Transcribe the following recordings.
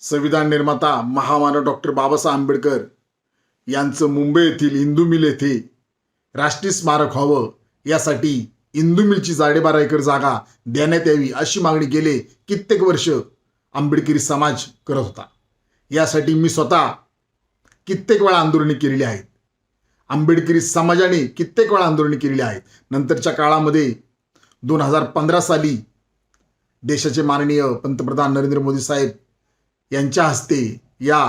संविधान निर्माता महामानव डॉक्टर बाबासाहेब आंबेडकर यांचं मुंबई येथील इंदू मिल येथे राष्ट्रीय स्मारक व्हावं यासाठी इंदू मिलची 12.5 एकर जागा देण्यात यावी अशी मागणी गेले कित्येक वर्ष आंबेडकरी समाज करत होता। यासाठी मी स्वतः कित्येक वेळा आंदोलने केलेली आहेत। आंबेडकरी समाजाने कित्येक वेळा आंदोलने केलेली आहेत। नंतरच्या काळामध्ये 2015 साली देशाचे माननीय पंतप्रधान नरेंद्र मोदी साहेब यांच्या हस्ते या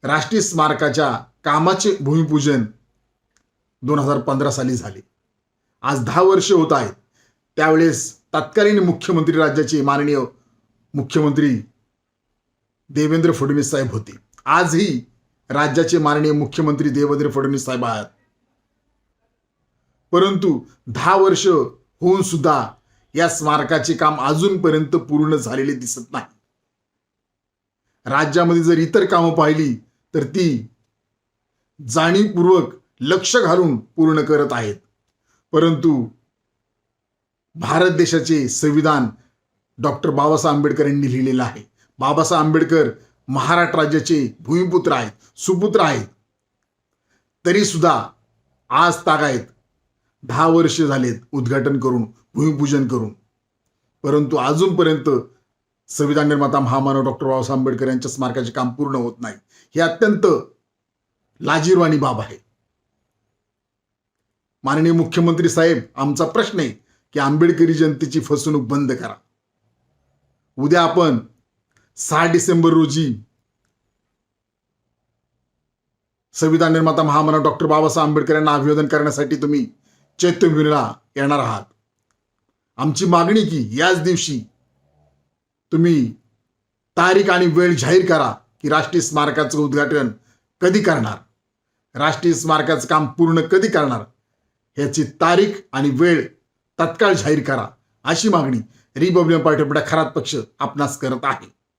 राष्ट्रीय स्मारकाच्या कामाचे भूमिपूजन 2015 साली झाले। आज 10 वर्ष होत आहेत। त्यावेळेस तत्कालीन मुख्यमंत्री राज्याचे माननीय मुख्यमंत्री देवेंद्र फडणवीस साहेब होते। आजही राज्याचे माननीय मुख्यमंत्री देवेंद्र फडणवीस साहेब आहेत। परंतु 10 वर्ष होऊन सुद्धा या स्मारकाचे काम अजूनपर्यंत पूर्ण झालेले दिसत नाही। राज्यामध्ये जर इतर कामं पाहिली तर ती जाणीवपूर्वक लक्ष घालून पूर्ण करत आहेत। परंतु भारत देशाचे संविधान डॉक्टर बाबासाहेब आंबेडकर यांनी लिहिलेलं आहे। बाबासाहेब आंबेडकर महाराष्ट्र राज्याचे भूमिपुत्र आहेत, सुपुत्र आहेत। तरी सुद्धा आज तागायत 10 वर्ष झालेत उद्घाटन करून, भूमिपूजन करून, परंतु अजूनपर्यंत संविधान निर्माता महामानव डॉक्टर बाबासाहेब आंबेडकर यांच्या स्मारकाचे काम पूर्ण होत नाही। हे अत्यंत लाजिरवाणी बाब आहे। माननीय मुख्यमंत्री साहेब, आमचा प्रश्न आहे की आंबेडकरी जनतेची फसवणूक बंद करा। उद्या आपण 6 डिसेंबर रोजी संविधान निर्माता महामानव डॉक्टर बाबासाहेब आंबेडकर यांना अभिवादन करण्यासाठी तुम्ही चैत्यभूमीला येणार आहात। आमची मागणी की याच दिवशी तुम्ही तारीख आणि वेळ जाहीर करा की राष्ट्रीय स्मारकाचं उद्घाटन कधी करणार, राष्ट्रीय स्मारकाचं काम पूर्ण कधी करणार, ह्याची तारीख आणि वेळ तत्काळ जाहीर करा अशी मागणी Republican party of India Kharat पक्ष आपणास करत आहे।